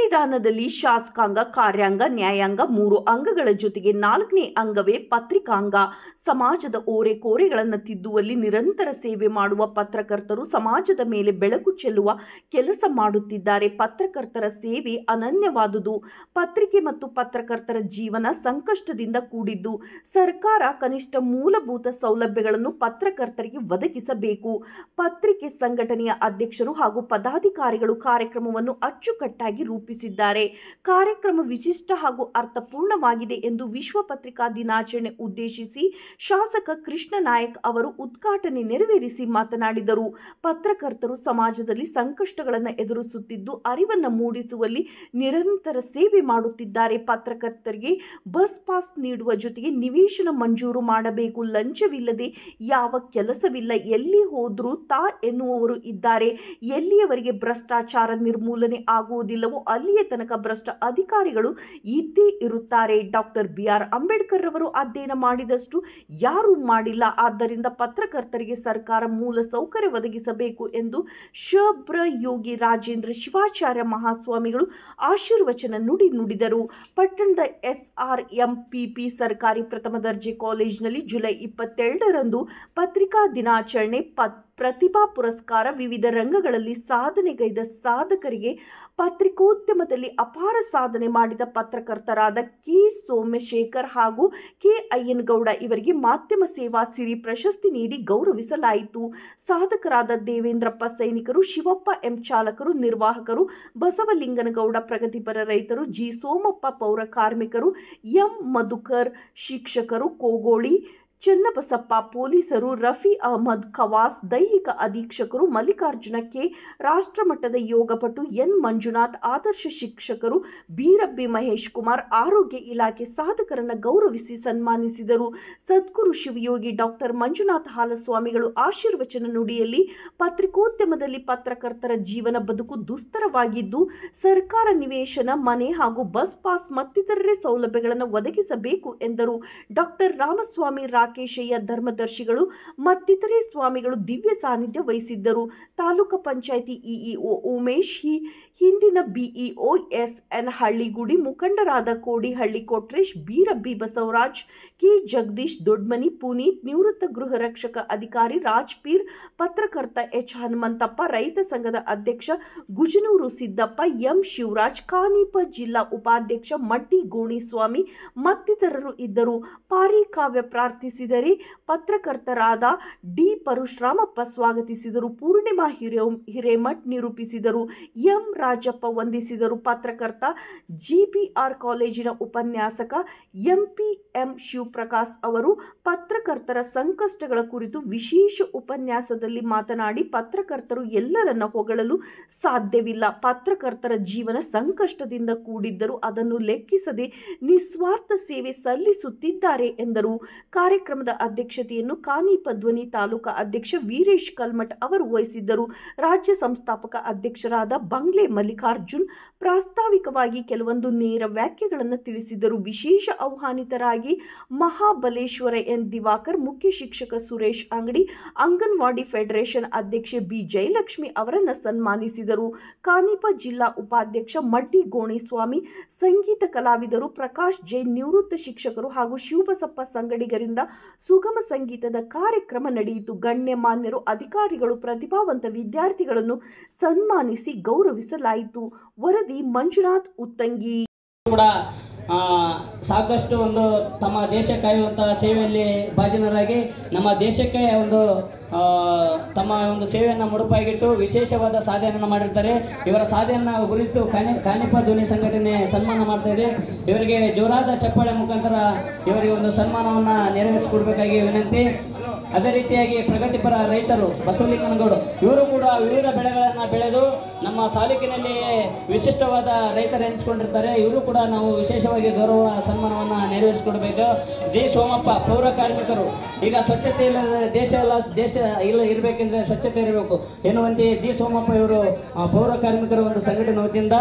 ಸಂವಿಧಾನದಲ್ಲಿ ಶಾಸಕಾಂಗ, ಕಾರ್ಯಾಂಗ, ನ್ಯಾಯಾಂಗ 3 ಅಂಗಗಳ ಜೊತೆಗೆ 4ನೇ ಅಂಗವೇ ಪತ್ರಿಕಾಂಗ. ಸಮಾಜದ ಓರೆಕೋರೆಗಳನ್ನು ತಿದ್ದುವಲ್ಲಿ ನಿರಂತರ ಸೇವೆ ಮಾಡುವ ಪತ್ರಕರ್ತರು ಸಮಾಜದ ಮೇಲೆ ಬೆಳಕು ಚೆಲ್ಲುವ ಕೆಲಸ ಮಾಡುತ್ತಿದ್ದಾರೆ. ಪತ್ರಕರ್ತರ ಸೇವೆ ಅನನ್ಯವಾದುದು. ಪತ್ರಿಕೆ ಮತ್ತು ಪತ್ರಕರ್ತರ ಜೀವನ ಸಂಕಷ್ಟದಿಂದ ಕೂಡಿದ್ದು. ಸರ್ಕಾರ ಕನಿಷ್ಠ ಮೂಲಭೂತ ಸೌಲಭ್ಯಗಳನ್ನು ಪತ್ರಕರ್ತರಿಗೆ ಒದಗಿಸಬೇಕು. ಪತ್ರಿಕೆ ಸಂಘಟನೆಯ ಅಧ್ಯಕ್ಷರು ಹಾಗೂ ಪದಾಧಿಕಾರಿಗಳು ಕಾರ್ಯಕ್ರಮವನ್ನು ಅಚ್ಚುಕಟ್ಟಾಗಿ ರೂಪಿಸಿದ್ದಾರೆ. ಕಾರ್ಯಕ್ರಮ ವಿಶಿಷ್ಟ ಹಾಗೂ ಅರ್ಥಪೂರ್ಣವಾಗಿದೆ ಎಂದು ವಿಶ್ವ ಪತ್ರಿಕಾ ದಿನಾಚರಣೆ ಉದ್ದೇಶಿಸಿ ಶಾಸಕ ಕೃಷ್ಣ ನಾಯಕ್ ಅವರು ಉದ್ಘಾಟನೆ ನೆರವೇರಿಸಿ ಮಾತನಾಡಿದರು. ಪತ್ರಕರ್ತರು ಸಮಾಜದಲ್ಲಿ ಸಂಕಷ್ಟಗಳನ್ನು ಎದುರಿಸುತ್ತಿದ್ದು ಅರಿವನ್ನು ಮೂಡಿಸುವಲ್ಲಿ ನಿರಂತರ ಸೇವೆ ಮಾಡುತ್ತಿದ್ದಾರೆ. ಪತ್ರಕರ್ತರಿಗೆ ಬಸ್ ಪಾಸ್ ನೀಡುವ ಜೊತೆಗೆ ನಿವೇಶನ ಮಂಜೂರು ಮಾಡಬೇಕು. ಲಂಚವಿಲ್ಲದೆ ಯಾವ ಕೆಲಸವಿಲ್ಲ. ಎಲ್ಲಿ ಹೋದರೂ ತಾ ಎನ್ನುವವರು ಇದ್ದಾರೆ. ಎಲ್ಲಿಯವರೆಗೆ ಭ್ರಷ್ಟಾಚಾರ ನಿರ್ಮೂಲನೆ ಆಗುವುದಿಲ್ಲವೋ ಅಲ್ಲಿಯ ತನಕ ಭ್ರಷ್ಟ ಅಧಿಕಾರಿಗಳು ಇದ್ದೇ ಇರುತ್ತಾರೆ. ಡಾಕ್ಟರ್ BR ಅಂಬೇಡ್ಕರ್ ಅವರು ಅಧ್ಯಯನ ಮಾಡಿದಷ್ಟು ಯಾರೂ ಮಾಡಿಲ್ಲ. ಆದ್ದರಿಂದ ಪತ್ರಕರ್ತರಿಗೆ ಸರ್ಕಾರ ಮೂಲ ಸೌಕರ್ಯ ಒದಗಿಸಬೇಕು ಎಂದು ಶಬ್ರ ಯೋಗಿ ರಾಜೇಂದ್ರ ಶಿವಾಚಾರ್ಯ ಮಹಾಸ್ವಾಮಿಗಳು ಆಶೀರ್ವಚನ ನುಡಿದರು. ಪಟ್ಟಣದ SRMPP ಸರ್ಕಾರಿ ಪ್ರಥಮ ದರ್ಜೆ ಕಾಲೇಜಿನಲ್ಲಿ ಜುಲೈ 22ರಂದು ಪತ್ರಿಕಾ ದಿನಾಚರಣೆ ಪ್ರತಿಭಾ ಪುರಸ್ಕಾರ, ವಿವಿಧ ರಂಗಗಳಲ್ಲಿ ಸಾಧನೆಗೈದ ಸಾಧಕರಿಗೆ, ಪತ್ರಿಕೋದ್ಯಮದಲ್ಲಿ ಅಪಾರ ಸಾಧನೆ ಮಾಡಿದ ಪತ್ರಕರ್ತರಾದ K. ಸೋಮಶೇಖರ್ ಹಾಗೂ K. ಅಯ್ಯನಗೌಡ ಇವರಿಗೆ ಮಾಧ್ಯಮ ಸೇವಾ ಸಿರಿ ಪ್ರಶಸ್ತಿ ನೀಡಿ ಗೌರವಿಸಲಾಯಿತು. ಸಾಧಕರಾದ ದೇವೇಂದ್ರಪ್ಪ ಸೈನಿಕರು, ಶಿವಪ್ಪ M. ಚಾಲಕರು, ನಿರ್ವಾಹಕರು, ಬಸವಲಿಂಗನಗೌಡ ಪ್ರಗತಿಪರ ರೈತರು, G. ಸೋಮಪ್ಪ ಪೌರ ಕಾರ್ಮಿಕರು, M. ಮಧುಕರ್ ಶಿಕ್ಷಕರು, ಕೋಗೋಳಿ ಚನ್ನಬಸಪ್ಪ ಪೊಲೀಸರು, ರಫಿ ಅಹಮದ್ ಖವಾಸ್ ದೈಹಿಕ ಅಧೀಕ್ಷಕರು, ಮಲ್ಲಿಕಾರ್ಜುನ K. ರಾಷ್ಟ್ರಮಟ್ಟದ ಯೋಗಪಟು, N. ಮಂಜುನಾಥ್ ಆದರ್ಶ ಶಿಕ್ಷಕರು, ಬೀರಬ್ಬಿ ಮಹೇಶ್ ಕುಮಾರ್ ಆರೋಗ್ಯ ಇಲಾಖೆ ಸಾಧಕರನ್ನು ಗೌರವಿಸಿ ಸನ್ಮಾನಿಸಿದರು. ಸದ್ಗುರು ಶಿವಯೋಗಿ ಡಾಕ್ಟರ್ ಮಂಜುನಾಥ ಹಾಲಸ್ವಾಮಿಗಳು ಆಶೀರ್ವಚನ ನುಡಿಯಲ್ಲಿ ಪತ್ರಿಕೋದ್ಯಮದಲ್ಲಿ ಪತ್ರಕರ್ತರ ಜೀವನ ಬದುಕು ದುಸ್ತರವಾಗಿದ್ದು ಸರ್ಕಾರ ನಿವೇಶನ, ಮನೆ ಹಾಗೂ ಬಸ್ ಪಾಸ್ ಮತ್ತಿತರರೆ ಸೌಲಭ್ಯಗಳನ್ನು ಒದಗಿಸಬೇಕು ಎಂದರು. ಡಾಕ್ಟರ್ ರಾಮಸ್ವಾಮಿ ರಾಕೇಶಯ್ಯ ಧರ್ಮದರ್ಶಿಗಳು ಮತ್ತಿತರೆ ಸ್ವಾಮಿಗಳು ದಿವ್ಯ ಸಾನ್ನಿಧ್ಯ ವಹಿಸಿದ್ದರು. ತಾಲೂಕು ಪಂಚಾಯಿತಿ EEO ಉಮೇಶ್, ಹಿಂದಿನ BEO SN ಹಳ್ಳಿಗುಡಿ, ಮುಖಂಡರಾದ ಕೋಡಿಹಳ್ಳಿ ಕೊಟ್ರೇಶ್, ಬೀರಬ್ಬಿ ಬಸವರಾಜ್, K. ಜಗದೀಶ್, ದೊಡ್ಮನಿ ಪುನೀತ್, ನಿವೃತ್ತ ಗೃಹ ರಕ್ಷಕ ಅಧಿಕಾರಿ ರಾಜ್ಪೀರ್, ಪತ್ರಕರ್ತ H. ಹನುಮಂತಪ್ಪ, ರೈತ ಸಂಘದ ಅಧ್ಯಕ್ಷ ಗುಜನೂರು ಸಿದ್ದಪ್ಪ, M. ಶಿವರಾಜ್, ಕಾನೀಪ ಜಿಲ್ಲಾ ಉಪಾಧ್ಯಕ್ಷ ಮಡ್ಡಿ ಗೋಣಿಸ್ವಾಮಿ ಮತ್ತಿತರರು ಇದ್ದರು. ಪಾರಿ ಕಾವ್ಯ ಪ್ರಾರ್ಥಿಸಿದರೆ ಪತ್ರಕರ್ತರಾದ D. ಪರಶುರಾಮಪ್ಪ ಸ್ವಾಗತಿಸಿದರು. ಪೂರ್ಣಿಮಾ ಹಿರೇಮಠ್ ನಿರೂಪಿಸಿದರು. M. ರಾಜಪ್ಪ ವಂದಿಸಿದರು. ಪತ್ರಕರ್ತ GPR ಕಾಲೇಜಿನ ಉಪನ್ಯಾಸಕ MP.M. ಶಿವಪ್ರಕಾಶ್ ಅವರು ಪತ್ರಕರ್ತರ ಸಂಕಷ್ಟಗಳ ಕುರಿತು ವಿಶೇಷ ಉಪನ್ಯಾಸದಲ್ಲಿ ಮಾತನಾಡಿ, ಪತ್ರಕರ್ತರು ಎಲ್ಲರನ್ನ ಹೊಗಳಲು ಸಾಧ್ಯವಿಲ್ಲ. ಪತ್ರಕರ್ತರ ಜೀವನ ಸಂಕಷ್ಟದಿಂದ ಕೂಡಿದ್ದರೂ ಅದನ್ನು ಲೆಕ್ಕಿಸದೆ ನಿಸ್ವಾರ್ಥ ಸೇವೆ ಸಲ್ಲಿಸುತ್ತಿದ್ದಾರೆ ಎಂದರು. ಕಾರ್ಯಕ್ರಮದ ಅಧ್ಯಕ್ಷತೆಯನ್ನು ಕಾನೀಪ ಧ್ವನಿ ತಾಲೂಕಾ ಅಧ್ಯಕ್ಷ ವೀರೇಶ್ ಕಲ್ಮಠ್ ಅವರು ವಹಿಸಿದ್ದರು. ರಾಜ್ಯ ಸಂಸ್ಥಾಪಕ ಅಧ್ಯಕ್ಷರಾದ ಬಂಗ್ಲೆ ಮಲ್ಲಿಕಾರ್ಜುನ್ ಪ್ರಾಸ್ತಾವಿಕವಾಗಿ ಕೆಲವೊಂದು ನೇರ ವ್ಯಾಖ್ಯೆಗಳನ್ನು ತಿಳಿಸಿದರು. ವಿಶೇಷ ಆಹ್ವಾನಿತರಾಗಿ ಮಹಾಬಲೇಶ್ವರ N. ದಿವಾಕರ್, ಮುಖ್ಯ ಶಿಕ್ಷಕ ಸುರೇಶ್ ಅಂಗಡಿ, ಅಂಗನವಾಡಿ ಫೆಡರೇಷನ್ ಅಧ್ಯಕ್ಷೆ B. ಜಯಲಕ್ಷ್ಮಿ ಅವರನ್ನು ಸನ್ಮಾನಿಸಿದರು. ಕಾನೀಪ ಜಿಲ್ಲಾ ಉಪಾಧ್ಯಕ್ಷ ಮಡ್ಡಿ ಗೋಣಿಸ್ವಾಮಿ, ಸಂಗೀತ ಕಲಾವಿದರು ಪ್ರಕಾಶ್ ಜೈನ್, ನಿವೃತ್ತ ಶಿಕ್ಷಕರು ಹಾಗೂ ಶಿವಬಸಪ್ಪ ಸಂಗಡಿಗರಿಂದ ಸುಗಮ ಸಂಗೀತದ ಕಾರ್ಯಕ್ರಮ ನಡೆಯಿತು. ಗಣ್ಯಮಾನ್ಯರು, ಅಧಿಕಾರಿಗಳು, ಪ್ರತಿಭಾವಂತ ವಿದ್ಯಾರ್ಥಿಗಳನ್ನು ಸನ್ಮಾನಿಸಿ ಗೌರವಿಸಲಾಯಿತು. ವರದಿ ಮಂಜುನಾಥ್ ಉತ್ತಂಗಿ. ಕೂಡ ಸಾಕಷ್ಟು ಒಂದು ತಮ್ಮ ದೇಶ ಕಾಯುವಂತಹ ಸೇವೆಯಲ್ಲಿ ಭಾಜನರಾಗಿ ನಮ್ಮ ದೇಶಕ್ಕೆ ಒಂದು ತಮ್ಮ ಒಂದು ಸೇವೆಯನ್ನು ಮುಡುಪಾಗಿಟ್ಟು ವಿಶೇಷವಾದ ಸಾಧನೆಯನ್ನು ಮಾಡಿರ್ತಾರೆ. ಇವರ ಸಾಧನೆಯನ್ನು ಕುರಿತು ಕಾನೀಪ ಧ್ವನಿ ಸಂಘಟನೆ ಸನ್ಮಾನ ಮಾಡ್ತಾ ಇದೆ. ಇವರಿಗೆ ಜೋರಾದ ಚಪ್ಪಾಳೆ ಮುಖಾಂತರ ಇವರಿಗೆ ಒಂದು ಸನ್ಮಾನವನ್ನು ನೆರವೇರಿಸಿಕೊಡ್ಬೇಕಾಗಿ ವಿನಂತಿ. ಅದೇ ರೀತಿಯಾಗಿ ಪ್ರಗತಿಪರ ರೈತರು ಬಸವಲಿಂಗನಗೌಡ ಇವರು ಕೂಡ ವಿವಿಧ ಬೆಳೆಗಳನ್ನು ಬೆಳೆದು ನಮ್ಮ ತಾಲೂಕಿನಲ್ಲಿ ವಿಶಿಷ್ಟವಾದ ರೈತರು ಎನಿಸಿಕೊಂಡಿರ್ತಾರೆ. ಇವರು ಕೂಡ ನಾವು ವಿಶೇಷವಾಗಿ ಗೌರವ ಸನ್ಮಾನವನ್ನು ನೆರವೇರಿಸಿಕೊಡ್ಬೇಕು. J. ಸೋಮಪ್ಪ ಪೌರ ಕಾರ್ಮಿಕರು, ಈಗ ಸ್ವಚ್ಛತೆ ಇಲ್ಲದ ದೇಶ ಇಲ್ಲ ಇರಬೇಕೆಂದ್ರೆ ಸ್ವಚ್ಛತೆ ಇರಬೇಕು ಎನ್ನುವಂತೆ G. ಸೋಮಪ್ಪ ಇವರು ಪೌರ ಕಾರ್ಮಿಕರ ಒಂದು ಸಂಘಟನೆ ವತಿಯಿಂದ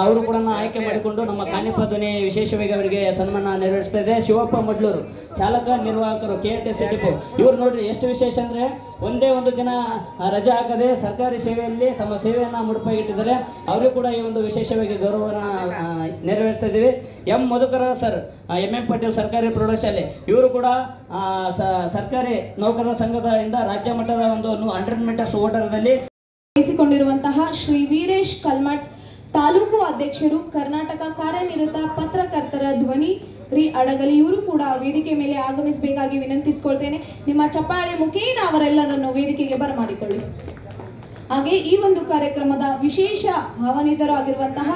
ಅವರು ಕೂಡ ಆಯ್ಕೆ ಮಾಡಿಕೊಂಡು ನಮ್ಮ ಕಾನೀಪ ಧ್ವನಿ ವಿಶೇಷವಾಗಿ ಅವರಿಗೆ ಸನ್ಮಾನ ನೆರವೇರಿಸ್ತಾ ಇದೆ. ಶಿವಪ್ಪ ಮಡ್ಲೂರು ಚಾಲಕ ನಿರ್ವಾಹಕರು KTS ಡಿಪೋ ಇವರು ನೋಡ್ರಿ ಎಷ್ಟು ವಿಶೇಷ ಅಂದ್ರೆ ಒಂದೇ ಒಂದು ದಿನ ರಜೆ ಹಾಕದೆ ಸರ್ಕಾರಿ ಸೇವೆಯಲ್ಲಿ ತಮ್ಮ ಸೇವೆಯನ್ನು ಮುಡುಪಾಗಿಟ್ಟಿದ್ದಾರೆ. ಅವರಿಗೂ ಕೂಡ ಈ ಒಂದು ವಿಶೇಷವಾಗಿ ಗೌರವನ ನೆರವೇರಿಸ್ತಾ ಇದ್ದೀವಿ. M Madhukar sir, MM Patil ಸರ್ಕಾರಿ ಪ್ರೌಢಶಾಲೆ, ಇವರು ಕೂಡ ಸರ್ಕಾರಿ ನೌಕರರ ಸಂಘದಿಂದ ರಾಜ್ಯ ಮಟ್ಟದ ಒಂದು 100 ಮೀಟರ್ಸ್ ಓಟದಲ್ಲಿ ಕೊಂಡಿರುವಂತಹ ಶ್ರೀ ವೀರೇಶ್ ಕಲ್ಮಠ್ ತಾಲೂಕು ಅಧ್ಯಕ್ಷರು, ಕರ್ನಾಟಕ ಕಾರ್ಯನಿರತ ಪತ್ರಕರ್ತರ ಧ್ವನಿ ರೀ ಅಡಗಲಿ, ಇವರು ಕೂಡ ವೇದಿಕೆ ಮೇಲೆ ಆಗಮಿಸಬೇಕಾಗಿ ವಿನಂತಿಸಿಕೊಳ್ತೇನೆ. ನಿಮ್ಮ ಚಪ್ಪಾಳೆ ಮುಖೇನ ಅವರೆಲ್ಲರನ್ನು ವೇದಿಕೆಗೆ ಬರಮಾಡಿಕೊಳ್ಳಿ. ಹಾಗೆ ಈ ಒಂದು ಕಾರ್ಯಕ್ರಮದ ವಿಶೇಷ ಆಹ್ವಾನಿತರಾಗಿರುವಂತಹ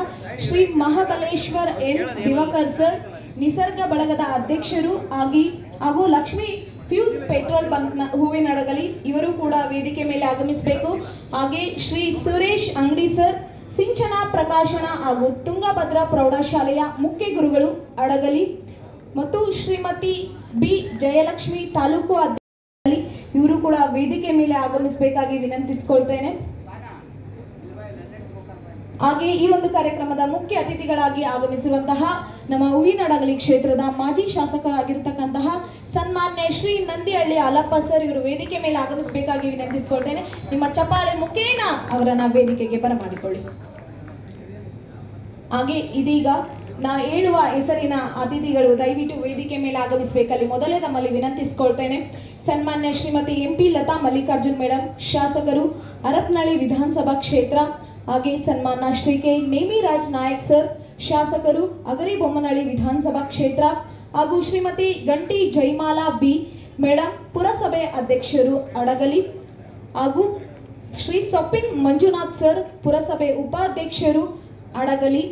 ಶ್ರೀ ಮಹಾಬಲೇಶ್ವರ್ ಎನ್ ದಿವಾಕರ್ ಸರ್, ನಿಸರ್ಗ ಬಳಗದ ಅಧ್ಯಕ್ಷರು ಹಾಗೂ ಲಕ್ಷ್ಮಿ ಫ್ಯೂಸ್ ಪೆಟ್ರೋಲ್ ಬಂಕ್ನ ಹೂವಿನಡಗಲಿ, ಇವರು ಕೂಡ ವೇದಿಕೆ ಮೇಲೆ ಆಗಮಿಸಬೇಕು. ಹಾಗೆ ಶ್ರೀ ಸುರೇಶ್ ಅಂಗಡಿ ಸರ್, ಸಿಂಚನ ಪ್ರಕಾಶನ ಹಾಗೂ ತುಂಗಭದ್ರಾ ಪ್ರೌಢಶಾಲೆಯ ಮುಖ್ಯ ಗುರುಗಳು ಅಡಗಲಿ, ಮತ್ತು ಶ್ರೀಮತಿ ಬಿ ಜಯಲಕ್ಷ್ಮಿ ತಾಲೂಕು ಅಧ್ಯಕ್ಷರು, ಇವರು ಕೂಡ ವೇದಿಕೆ ಮೇಲೆ ಆಗಮಿಸಬೇಕಾಗಿ ವಿನಂತಿಸಿಕೊಳ್ತೇನೆ. ಹಾಗೆ ಈ ಒಂದು ಕಾರ್ಯಕ್ರಮದ ಮುಖ್ಯ ಅತಿಥಿಗಳಾಗಿ ಆಗಮಿಸಿರುವಂತಹ ನಮ್ಮ ಹೂವಿನಡಗಲಿ ಕ್ಷೇತ್ರದ ಮಾಜಿ ಶಾಸಕರಾಗಿರ್ತಕ್ಕಂತಹ ಸನ್ಮಾನ್ಯ ಶ್ರೀ ನಂದಿಹಳ್ಳಿ ಹಾಲಪ್ಪ ಸರ್, ಇವರು ವೇದಿಕೆ ಮೇಲೆ ಆಗಮಿಸಬೇಕಾಗಿ ವಿನಂತಿಸಿಕೊಳ್ತೇನೆ. ನಿಮ್ಮ ಚಪ್ಪಾಳೆ ಮುಖೇನ ಅವರನ್ನ ವೇದಿಕೆಗೆ ಬರಮಾಡಿಕೊಳ್ಳಿ. ಹಾಗೆ ಇದೀಗ ನಾ ಹೇಳುವ ಹೆಸರಿನ ಅತಿಥಿಗಳು ದಯವಿಟ್ಟು ವೇದಿಕೆ ಮೇಲೆ ಆಗಮಿಸಬೇಕಲ್ಲಿ ಮೊದಲೇ ನಮ್ಮಲ್ಲಿ ವಿನಂತಿಸಿಕೊಳ್ತೇನೆ. ಸನ್ಮಾನ್ಯ ಶ್ರೀಮತಿ MP ಲತಾ ಮಲ್ಲಿಕಾರ್ಜುನ್ ಮೇಡಮ್, ಶಾಸಕರು, ಹರಪನಹಳ್ಳಿ ವಿಧಾನಸಭಾ ಕ್ಷೇತ್ರ. ಹಾಗೆ ಸನ್ಮಾನ್ಯ ಶ್ರೀ ಕೆ ನೇಮಿರಾಜ್ ನಾಯಕ್ ಸರ್, ಶಾಸಕರು, ಹಗರಿಬೊಮ್ಮನಹಳ್ಳಿ ವಿಧಾನಸಭಾ ಕ್ಷೇತ್ರ. ಹಾಗೂ ಶ್ರೀಮತಿ ಗಂಟಿ ಜೈಮಾಲಾ ಬಿ ಮೇಡಮ್, ಪುರಸಭೆ ಅಧ್ಯಕ್ಷರು ಅಡಗಲಿ. ಹಾಗೂ ಶ್ರೀ ಸೊಪ್ಪಿನ್ ಮಂಜುನಾಥ್ ಸರ್, ಪುರಸಭೆ ಉಪಾಧ್ಯಕ್ಷರು ಅಡಗಲಿ.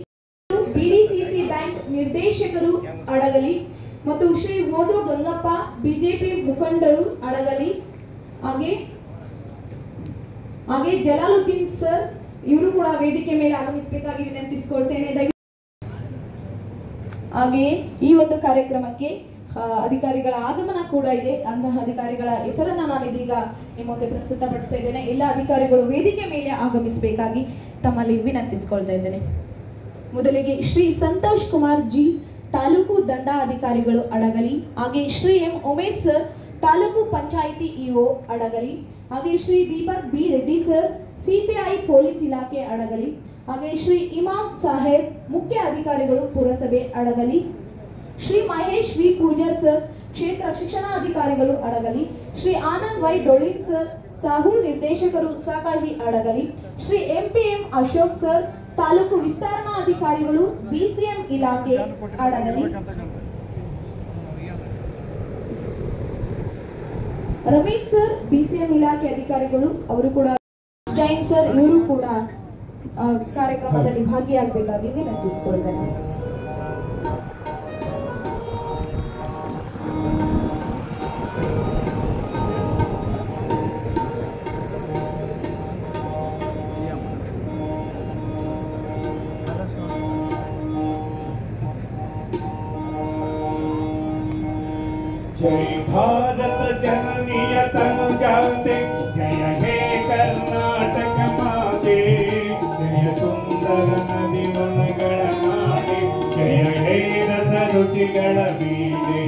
BDCC ಬ್ಯಾಂಕ್ ನಿರ್ದೇಶಕರು ಅಡಗಲಿ. ಮತ್ತು ಶ್ರೀ ಓದೋ ಗಂಗಪ್ಪ, BJP ಮುಖಂಡರು ಅಡಗಲಿ. ಹಾಗೆ ಜಲಾಲುದ್ದೀನ್ ಸರ್, ಇವರು ಕೂಡ ವೇದಿಕೆ ಮೇಲೆ ಆಗಮಿಸಬೇಕಾಗಿ ವಿನಂತಿಸಿಕೊಳ್ತೇನೆ. ಹಾಗೆಯೇ ಈ ಒಂದು ಕಾರ್ಯಕ್ರಮಕ್ಕೆ ಅಧಿಕಾರಿಗಳ ಆಗಮನ ಕೂಡ ಇದೆ. ಅಂತಹ ಅಧಿಕಾರಿಗಳ ಹೆಸರನ್ನು ನಾನು ಇದೀಗ ನಿಮ್ಮ ಮುಂದೆ ಪ್ರಸ್ತುತಪಡಿಸ್ತಾ ಇದ್ದೇನೆ. ಎಲ್ಲ ಅಧಿಕಾರಿಗಳು ವೇದಿಕೆ ಮೇಲೆ ಆಗಮಿಸಬೇಕಾಗಿ ತಮ್ಮಲ್ಲಿ ವಿನಂತಿಸಿಕೊಳ್ತಾ ಇದ್ದೇನೆ. ಮೊದಲಿಗೆ ಶ್ರೀ ಸಂತೋಷ್ ಕುಮಾರ್ ಜಿ, ತಾಲೂಕು ದಂಡಾಧಿಕಾರಿಗಳು ಅಡಗಲಿ. ಹಾಗೆ Shri M Umesh sir, taluk panchayat EO ಅಡಗಲಿ. ಹಾಗೆ Shri Deepak B Reddy sir, CPI police ಇಲಾಖೆ ಅಡಗಲಿ. ಹಾಗೆ ಶ್ರೀ ಇಮಾಮ್ ಸಾಹೇಬ್, ಮುಖ್ಯ ಅಧಿಕಾರಿಗಳು, ಪುರಸಭೆ ಅಡಗಲಿ. ಶ್ರೀ ಮಹೇಶ್ V ಪೂಜಾರ್ ಸರ್, ಕ್ಷೇತ್ರ ಶಿಕ್ಷಣಾಧಿಕಾರಿಗಳು ಅಡಗಲಿ. ಶ್ರೀ ಆನಂದ್ Y ಡೊಳಿನ್ ಸರ್, ಸಾಹು ನಿರ್ದೇಶಕರು, ಸಾಕಾಗಿ ಅಡಗಲಿ. ಶ್ರೀ MPM ಅಶೋಕ್ ಸರ್, ತಾಲೂಕು ವಿಸ್ತರಣಾ ಅಧಿಕಾರಿಗಳು, BCM ಇಲಾಖೆ ಅಡಗಲಿ. ರಮೇಶ್ ಸರ್, BCM ಇಲಾಖೆ ಅಧಿಕಾರಿಗಳು, ಅವರು ಕೂಡ. ಜೈನ್ ಸರ್, ಇವರು ಕೂಡ ಕಾರ್ಯಕ್ರಮದಲ್ಲಿ ಭಾಗಿಯಾಗಬೇಕಾಗಿ ವಿನಂತಿಸಿಕೊಳ್ತೇನೆ. जय भारत जननीय तनुजाते, जय हे कर्नाटक माते, जय सुंदर नदी वनಗಳ ನಾಡೆ, जय हे ರಸ ರುಚಿಗಳ ಬೀಡೆ.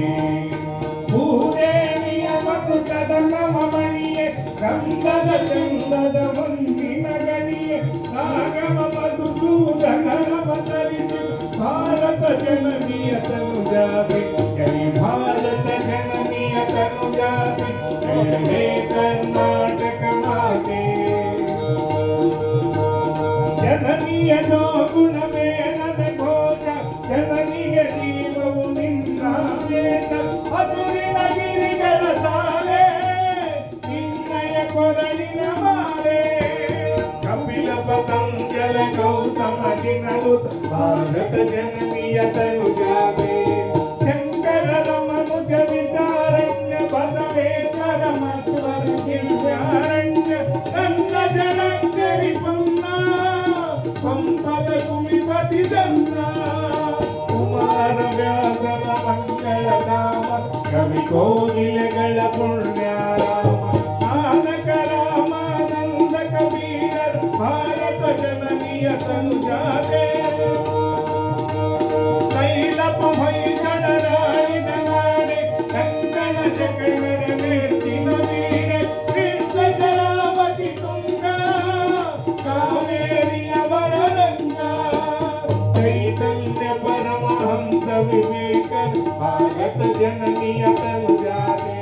ಭೂದೇವಿಯ ಮಕುಟದ ನವಮಣಿಯೇ, ಗಂಧದ ಚಂದದ ಮಂದಿನ ಗಣಿಯೇ, ನಾಗಮ ಮಧುಸೂದನರ ಅವತರಿಸಿ ಭಾರತ ಜನನಿಯ ತನುಜಾತೆ, ಜಯ ಭಾರತ ಜನನಿಯ ತನುಜಾತೆ, ಜಯ ಹೇ ಕರ್ನಾಟಕ ಮಾತೆ. ಜನನಿಯ ಜೋಗುಣ ಮೇನದ ಘೋಷ, ಜನನಿಗೆ ಜೀವವು ನಿನ್ನಾವೇಶ. ಹಸುರಿನ ಗಿರಿಗಳ ಸಾಲೆ, ನಿನ್ನಯ ಕೊರಳಿನ ಮಾಲೆ. ಕಪಿಲ ಪತಂಜಲ ಗೌತಮ ದಿನಲು, ಭಾರತ ಜನನಿಯ ತನುಜಾತೆ. ಶಂಕರ ರಮನುಜ ವಿದ್ಯಾರಣ್ಯ, ಬಸವೇಶ್ವರ ಮಧ್ವರ ದಿವ್ಯಾರಣ್ಯ. ನನ್ನ ಷಡಕ್ಷರಿ ಪನ್ನ, ಪಂಪದ ಕುಮಿಪತಿ ಜನ್ನ. ಕುಮಾರ ವ್ಯಾಸನ ಮಂಗಳ ಧಾಮ, ಕವಿ ಕೋಗಿಲೆಗಳ ಪುಣ್ಯಾರಾಮ. ನಾನಕ ರಾಮಾನಂದ ಕಬೀರರ, ಭಾರತ ಜನನಿಯ ತನುಜಾತೆ. ತೈಲಪ ಮೈಸಳ ರಾಣಿನ ನಾಡೆ, ಕಂಕಣ ಜಗಣರ ನೆಚ್ಚಿನ ವೀಣೆ. ಕೃಷ್ಣ ಶರಾವತಿ ತುಂಗ, ಕಾವೇರಿ ಚೈತನ್ಯ ಪರಮಹಂಸ ವಿವೇಕನ್ ಭಾರತ ಜನನಿಯ ತನುಜಾತೆ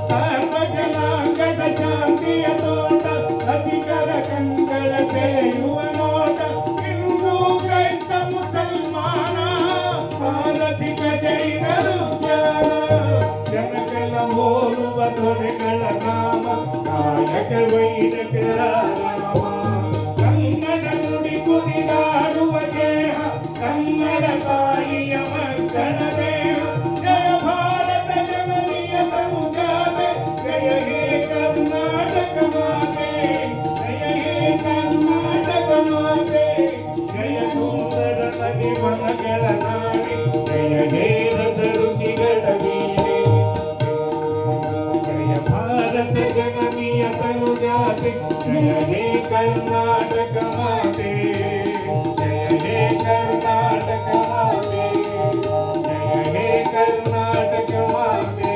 ಸರ್ವ ಜನಾಂಗದ ಶಾಂತಿಯ ತೋಟ ರಸಿಕರ ಕಂಗಳ ಸೆಳೆಯುವ ನೋಟ ಹಿಂದೂ ಕ್ರೈಸ್ತ ಮುಸಲ್ಮಾನ ಪಾರಸಿಕ ಜೈನರು ಜನಗಳ ಹೋಲುವ ದೊರೆಗಳ ನಾಮ ನಾಯಕ ವೈನಕರ ರಾಮ ಕನ್ನಡ ನುಡಿ ಕುಣಿದಾಡುವ ದೇಹ ಕನ್ನಡ ತಾಯಿಯ ಮಕ್ಕಳ ದೇಹ ಜಯ ಭಾರತ ಜನನಿಯ ತನುಜಾತೆ ಜಯ ಹೇ ಕರ್ನಾಟಕ ಮಾತೆ ಜಯ ಹೇ ಕರ್ನಾಟಕ ಮಾತೆ ಜಯ ಸುಂದರ ನದಿ ವನಗಳ ನಾಡಿ ಜಯ ಹೇ ರಸ ಋಷಿಗಳ ವೀಣೆ ಜಯ ಭಾರತ ಜನನಿಯ ತನುಜಾತೆ ಜಯ ಹೇ ಕರ್ನಾಟಕ ಮಾತೆ ಜಯ ಹೇ ಕರ್ನಾಟಕ ಮಾತೆ ಜಯ ಹೇ ಕರ್ನಾಟಕ ಮಾತೆ.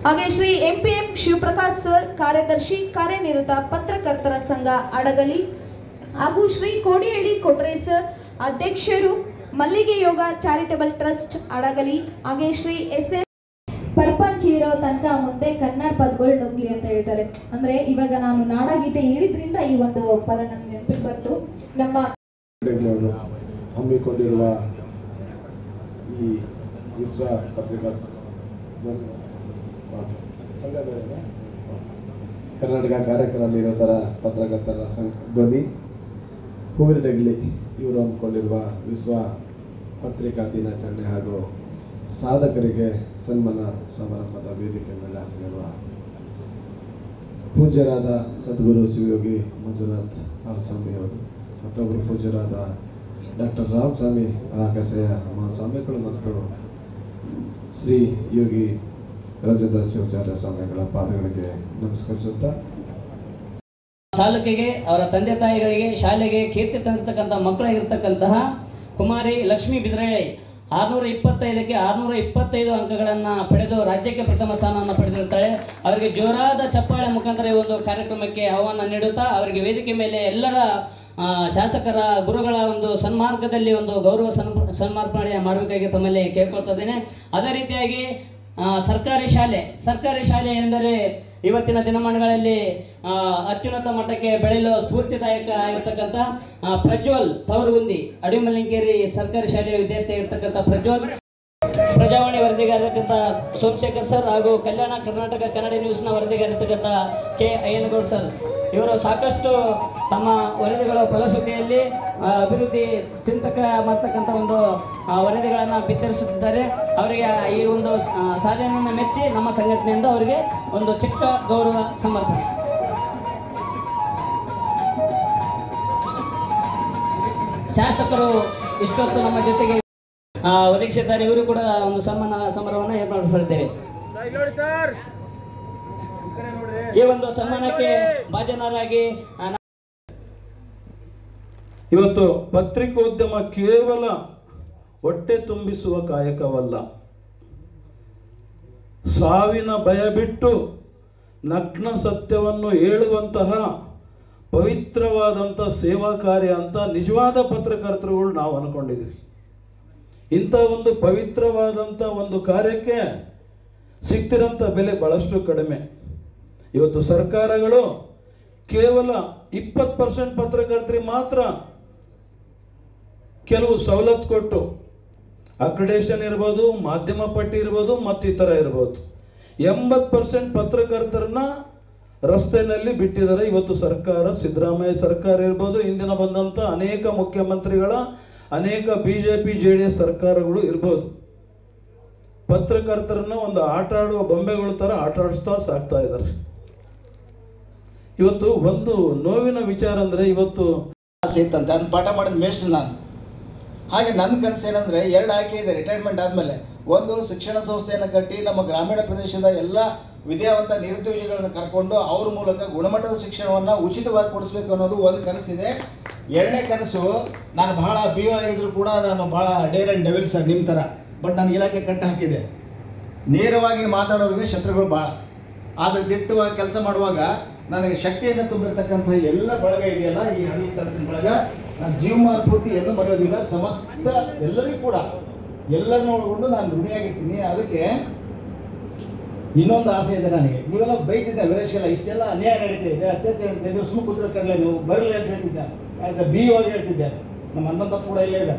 ಹಾಗೆ ಶ್ರೀ MPM ಶಿವಪ್ರಕಾಶ್ ಸರ್ ಕಾರ್ಯದರ್ಶಿ ಕಾರ್ಯನಿರತ ಪತ್ರಕರ್ತರ ಸಂಘ ಅಡಗಲಿ ಹಾಗೂ ಶ್ರೀ ಕೋಡಿಹಳ್ಳಿ ಕೊಟ್ರೆ ಸರ್ ಅಧ್ಯಕ್ಷರು ಮಲ್ಲಿಗೆ ಯೋಗ ಚಾರಿಟಬಲ್ ಟ್ರಸ್ಟ್ ಅಡಗಲಿ ಹಾಗೆ ಶ್ರೀ SM ಪರ್ಪಂಚ್ ಇರೋ ತನಕ ಮುಂದೆ ಕನ್ನಡ ಪದಗಳು ನುಗ್ಲಿ ಅಂತ ಹೇಳ್ತಾರೆ. ಅಂದ್ರೆ ಇವಾಗ ನಾನು ನಾಡಗೀತೆ ಹೇಳಿದ್ರಿಂದ ಈ ಒಂದು ಪದ ನಮ್ಗೆ ನೆನಪಿಗೆ ಬಂತು. ನಮ್ಮ ಹಮ್ಮಿಕೊಂಡಿರುವ ಈ ವಿಶ್ವ ಪತ್ರಿಕಾ ಕರ್ನಾಟಕ ಕಾರ್ಯಕ್ರಮದಲ್ಲಿರೋ ಥರ ಪತ್ರಕರ್ತರ ಧ್ವನಿ ಹೂವಿನಡಗಲಿ ಇವರು ಹಮ್ಮಿಕೊಂಡಿರುವ ವಿಶ್ವ ಪತ್ರಿಕಾ ದಿನಾಚರಣೆ ಹಾಗೂ ಸಾಧಕರಿಗೆ ಸನ್ಮಾನ ಸಮಾರಂಭದ ವೇದಿಕೆ ಮೇಲೆ ಹಾಸನಿರುವ ಪೂಜ್ಯರಾದ ಸದ್ಗುರು ಶಿವಯೋಗಿ ಮಂಜುನಾಥ್ ಸ್ವಾಮಿ ಅವರು ಮತ್ತೊಬ್ಬರು ಪೂಜ್ಯರಾದ ಡಾಕ್ಟರ್ ರಾಮಸ್ವಾಮಿ ಆಗಸೆಯ ಮಹಾಸ್ವಾಮಿಗಳು ಮತ್ತು ಶ್ರೀ ಯೋಗಿ ರಾಜೇಂದ್ರ ಶಿವಾಚಾರ್ಯ ಸ್ವಾಮಿಗಳ ಪಾದಗಳಿಗೆ ನಮಸ್ಕರಿಸುತ್ತಾ ತಾಲೂಕಿಗೆ ಅವರ ತಂದೆ ತಾಯಿಗಳಿಗೆ ಶಾಲೆಗೆ ಕೀರ್ತಿ ತಂದಿರ್ತಕ್ಕಂಥ ಮಕ್ಕಳಾಗಿರ್ತಕ್ಕಂತಹ ಕುಮಾರಿ ಲಕ್ಷ್ಮೀ ಬಿದ್ರಳ್ಳಿ 625ಕ್ಕೆ 625 ಅಂಕಗಳನ್ನು ಪಡೆದು ರಾಜ್ಯಕ್ಕೆ ಪ್ರಥಮ ಸ್ಥಾನವನ್ನು ಪಡೆದಿರುತ್ತಾಳೆ. ಅವರಿಗೆ ಜೋರಾದ ಚಪ್ಪಾಳೆ ಮುಖಾಂತರ ಈ ಒಂದು ಕಾರ್ಯಕ್ರಮಕ್ಕೆ ಆಹ್ವಾನ ನೀಡುತ್ತಾ ಅವರಿಗೆ ವೇದಿಕೆ ಮೇಲೆ ಎಲ್ಲರ ಶಾಸಕರ ಗುರುಗಳ ಒಂದು ಸನ್ಮಾರ್ಗದಲ್ಲಿ ಒಂದು ಗೌರವ ಸನ್ಮಾರ್ಪಣೆ ಮಾಡಬೇಕಾಗಿ ತಮ್ಮಲ್ಲಿ ಕೇಳ್ಕೊಳ್ತಾ ಇದ್ದೇನೆ. ಅದೇ ರೀತಿಯಾಗಿ ಸರ್ಕಾರಿ ಶಾಲೆ ಎಂದರೆ ಇವತ್ತಿನ ದಿನಮಾನಗಳಲ್ಲಿ ಅತ್ಯುನ್ನತ ಮಟ್ಟಕ್ಕೆ ಬೆಳೆಯಲು ಸ್ಫೂರ್ತಿದಾಯಕ ಆಗಿರ್ತಕ್ಕಂಥ ಪ್ರಜ್ವಲ್ ತವರುಗುಂದಿ ಅಡಿಮಲಿಂಗೇರಿ ಸರ್ಕಾರಿ ಶಾಲೆಯ ವಿದ್ಯಾರ್ಥಿ ಆಗಿರ್ತಕ್ಕಂಥ ಪ್ರಜ್ವಲ್, ಪ್ರಜಾವಾಣಿ ವರದಿಗಾರರ್ತಕ್ಕಂಥ ಸೋಮಶೇಖರ್ ಸರ್ ಹಾಗೂ ಕಲ್ಯಾಣ ಕರ್ನಾಟಕ ಕನ್ನಡ ನ್ಯೂಸ್ನ ವರದಿಗಾರರ್ತಕ್ಕಂಥ ಕೆ ಅಯ್ಯನಗೌಡ್ ಸರ್, ಇವರು ಸಾಕಷ್ಟು ತಮ್ಮ ವರದಿಗಳ ಫಲಶ್ರುತಿಯಲ್ಲಿ ಅಭಿವೃದ್ಧಿ ಚಿಂತಕ ಮಾಡ್ತಕ್ಕಂಥ ಒಂದು ವರದಿಗಳನ್ನು ಬಿತ್ತರಿಸುತ್ತಿದ್ದಾರೆ. ಅವರಿಗೆ ಈ ಒಂದು ಸಾಧನೆಯನ್ನು ಮೆಚ್ಚಿ ನಮ್ಮ ಸಂಘಟನೆಯಿಂದ ಅವರಿಗೆ ಒಂದು ಚಿಕ್ಕ ಗೌರವ ಸಮರ್ಪಣೆ. ಶಾಸಕರು ಇಷ್ಟೊತ್ತು ನಮ್ಮ ಜೊತೆಗೆ ಒದಗಿಸಿದ್ದಾರೆ. ಇವರು ಕೂಡ ಒಂದು ಸನ್ಮಾನ ಸಮಾರಂಭವನ್ನು ಏರ್ಪಡಿಸಿದ್ದೇವೆ. ಈ ಒಂದು ಸನ್ಮಾನಕ್ಕೆ ಭಾಜನರಾಗಿ ಇವತ್ತು ಪತ್ರಿಕೋದ್ಯಮ ಕೇವಲ ಹೊಟ್ಟೆ ತುಂಬಿಸುವ ಕಾಯಕವಲ್ಲ, ಸಾವಿನ ಭಯ ಬಿಟ್ಟು ನಗ್ನ ಸತ್ಯವನ್ನು ಹೇಳುವಂತಹ ಪವಿತ್ರವಾದಂಥ ಸೇವಾ ಕಾರ್ಯ ಅಂತ ನಿಜವಾದ ಪತ್ರಕರ್ತರುಗಳು ನಾವು ಅಂದ್ಕೊಂಡಿದ್ದೀವಿ. ಇಂಥ ಒಂದು ಪವಿತ್ರವಾದಂಥ ಒಂದು ಕಾರ್ಯಕ್ಕೆ ಸಿಗ್ತಿರೋಂಥ ಬೆಲೆ ಭಾಳಷ್ಟು ಕಡಿಮೆ. ಇವತ್ತು ಸರ್ಕಾರಗಳು ಕೇವಲ 20% ಪತ್ರಕರ್ತರಿಗೆ ಮಾತ್ರ ಕೆಲವು ಸವಲತ್ತು ಕೊಟ್ಟು ಅಕ್ರಿಡೇಷನ್ ಇರ್ಬೋದು, ಮಾಧ್ಯಮ ಪಟ್ಟಿ ಇರ್ಬೋದು, ಮತ್ತು ಈ ಥರ ಇರ್ಬೋದು. 80% ಪತ್ರಕರ್ತರನ್ನ ರಸ್ತೆಯಲ್ಲಿ ಬಿಟ್ಟಿದ್ದಾರೆ. ಇವತ್ತು ಸರ್ಕಾರ, ಸಿದ್ದರಾಮಯ್ಯ ಸರ್ಕಾರ ಇರ್ಬೋದು, ಇಂದಿನ ಬಂದಂಥ ಅನೇಕ ಮುಖ್ಯಮಂತ್ರಿಗಳ ಅನೇಕ BJP JDS ಸರ್ಕಾರಗಳು ಇರ್ಬೋದು, ಪತ್ರಕರ್ತರನ್ನ ಒಂದು ಆಟ ಆಡುವ ಬೊಂಬೆಗಳ ಥರ ಆಟ ಆಡಿಸ್ತಾ ಸಾಕ್ತಾ ಇದ್ದಾರೆ. ಇವತ್ತು ಒಂದು ನೋವಿನ ವಿಚಾರ ಅಂದರೆ, ಇವತ್ತು ಇತ್ತಂತೆ ಅದನ್ನು ಪಾಠ ಮಾಡಿದ ಮೇಷ್ಟ್ರು ನಾನು. ಹಾಗೆ ನನ್ನ ಕನಸು ಏನಂದರೆ 2 ಆಯ್ಕೆ ಇದೆ ರಿಟೈರ್ಮೆಂಟ್ ಆದಮೇಲೆ. ಒಂದು, ಶಿಕ್ಷಣ ಸಂಸ್ಥೆಯನ್ನು ಕಟ್ಟಿ ನಮ್ಮ ಗ್ರಾಮೀಣ ಪ್ರದೇಶದ ಎಲ್ಲ ವಿದ್ಯಾವಂತ ನಿರುದ್ಯೋಗಿಗಳನ್ನು ಕರ್ಕೊಂಡು ಅವ್ರ ಮೂಲಕ ಗುಣಮಟ್ಟದ ಶಿಕ್ಷಣವನ್ನು ಉಚಿತವಾಗಿ ಕೊಡಿಸ್ಬೇಕು ಅನ್ನೋದು ಒಂದು ಕನಸಿದೆ. 2ನೇ ಕನಸು, ನಾನು ಭಾಳ BO ಆಗಿದ್ರು ಕೂಡ ನಾನು ಭಾಳ ಡೇರ್ ಆ್ಯಂಡ್ ಡೆವಿಲ್ ಸರ್ ನಿಮ್ಮ ಥರ. ಬಟ್ ನಾನು ಇಲಾಖೆ ಕಟ್ಟ ಹಾಕಿದೆ. ನೇರವಾಗಿ ಮಾತಾಡೋರಿಗೆ ಶತ್ರುಗಳು ಭಾಳ. ಆದರೆ ದಿಟ್ಟವಾಗಿ ಕೆಲಸ ಮಾಡುವಾಗ ನನಗೆ ಶಕ್ತಿಯನ್ನು ತುಂಬಿರ್ತಕ್ಕಂಥ ಎಲ್ಲ ಬಳಗ ಇದೆಯಲ್ಲ, ಈ ಹಳ್ಳಿ ತಾಲೂಕಿನ ಬಳಗ, ನಾನು ಜೀವಮಾನ ಪೂರ್ತಿ ಎಲ್ಲೂ ಮರೆಯೋದಿಲ್ಲ. ಸಮಸ್ತ ಎಲ್ಲರಿಗೂ ಕೂಡ ಎಲ್ಲರನ್ನೂ ನೋಡಿಕೊಂಡು ನಾನು ಋಣಿಯಾಗಿರ್ತೀನಿ. ಅದಕ್ಕೆ ಇನ್ನೊಂದು ಆಸೆ ಇದೆ ನನಗೆ. ನೀವೆಲ್ಲ ಬೈತಿದ್ದೆ ವೀರೇಶ್ಗೆಲ್ಲ, ಇಷ್ಟೆಲ್ಲ ಅನ್ಯಾಯ ನಡೀತಾ ಇದೆ, ಅತ್ಯಾಚಾರ ನಡೀತಾ ಇದೆ, ಸುಮ್ಮನೆ ಕೂತ್ಕೊಳ್ಳಿ ನೀವು ಬರಲಿ ಅಂತ ಹೇಳ್ತಿದ್ದೆ. ಆ್ಯಸ್ ಅ ಬಿ ಆಗಿ ಹೇಳ್ತಿದ್ದೆ. ನಮ್ಮ ಹನುಮಂತಪ್ಪ ಕೂಡ ಇಲ್ಲೇ ಇದೆ,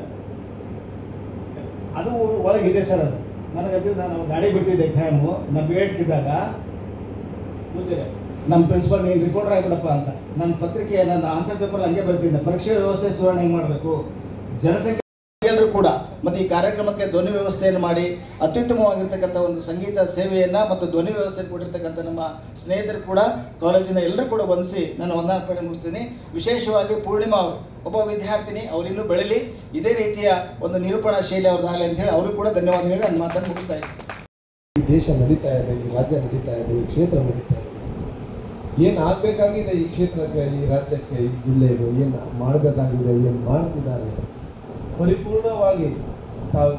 ಅದು ಒಳಗಿದೆ ಸರ್. ಅದು ನನಗದು ನಾನು ಗಾಡಿ ಬಿಡ್ತಿದ್ದೆ ಖಾಯಮು. ನಮ್ಮ ಹೇಳ್ತಿದ್ದಾಗ ನಮ್ಮ ಪ್ರಿನ್ಸಿಪಲ್ ನೀನು ರಿಪೋರ್ಟರ್ ಆಗಿಬಿಡಪ್ಪ ಅಂತ. ನನ್ನ ಪತ್ರಿಕೆ ನನ್ನ ಆನ್ಸರ್ ಪೇಪರ್ ಹಂಗೆ ಬರ್ತಿದ್ದೆ, ಪರೀಕ್ಷೆ ವ್ಯವಸ್ಥೆ ಸುಧಾರಣೆ ಹೆಂಗೆ ಮಾಡಬೇಕು, ಜನಸಂಖ್ಯೆ ಎಲ್ಲರೂ ಕೂಡ. ಮತ್ತು ಈ ಕಾರ್ಯಕ್ರಮಕ್ಕೆ ಧ್ವನಿ ವ್ಯವಸ್ಥೆಯನ್ನು ಮಾಡಿ ಅತ್ಯುತ್ತಮವಾಗಿರ್ತಕ್ಕಂಥ ಒಂದು ಸಂಗೀತ ಸೇವೆಯನ್ನು ಮತ್ತು ಧ್ವನಿ ವ್ಯವಸ್ಥೆ ಕೊಟ್ಟಿರ್ತಕ್ಕಂಥ ನಮ್ಮ ಸ್ನೇಹಿತರು ಕೂಡ, ಕಾಲೇಜಿನ ಎಲ್ಲರೂ ಕೂಡ ವಂದಿಸಿ ನಾನು ವಂದನಾರ್ಪಣೆ ಮುಗಿಸ್ತೀನಿ. ವಿಶೇಷವಾಗಿ ಪೂರ್ಣಿಮಾ ಅವರು ಒಬ್ಬ ವಿದ್ಯಾರ್ಥಿನಿ, ಅವರಿನ್ನೂ ಬೆಳೀಲಿ, ಇದೇ ರೀತಿಯ ಒಂದು ನಿರೂಪಣಾ ಶೈಲಿ ಅವ್ರದ್ದಾಗಲಿ ಅಂತ ಹೇಳಿ ಅವ್ರಿಗೂ ಕೂಡ ಧನ್ಯವಾದ ಹೇಳಿ ನನ್ನ ಮಾತನ್ನು ಮುಗಿಸ್ತಾ ಇದ್ದೀನಿ. ಈ ದೇಶ ನಡೀತಾ ಇದೆ, ಈ ರಾಜ್ಯ ನಡೀತಾ ಇದೆ, ಈ ಕ್ಷೇತ್ರ ನಡೀತಾ ಇದೆ. ಏನು ಆಗಬೇಕಾಗಿದೆ ಈ ಕ್ಷೇತ್ರಕ್ಕೆ, ಈ ರಾಜ್ಯಕ್ಕೆ, ಈ ಜಿಲ್ಲೆಗೆ ಏನು ಮಾಡಬೇಕಾಗಿದೆ, ಏನು ಮಾಡ್ತಿದ್ದಾರೆ, ಪರಿಪೂರ್ಣವಾಗಿ ತಾವು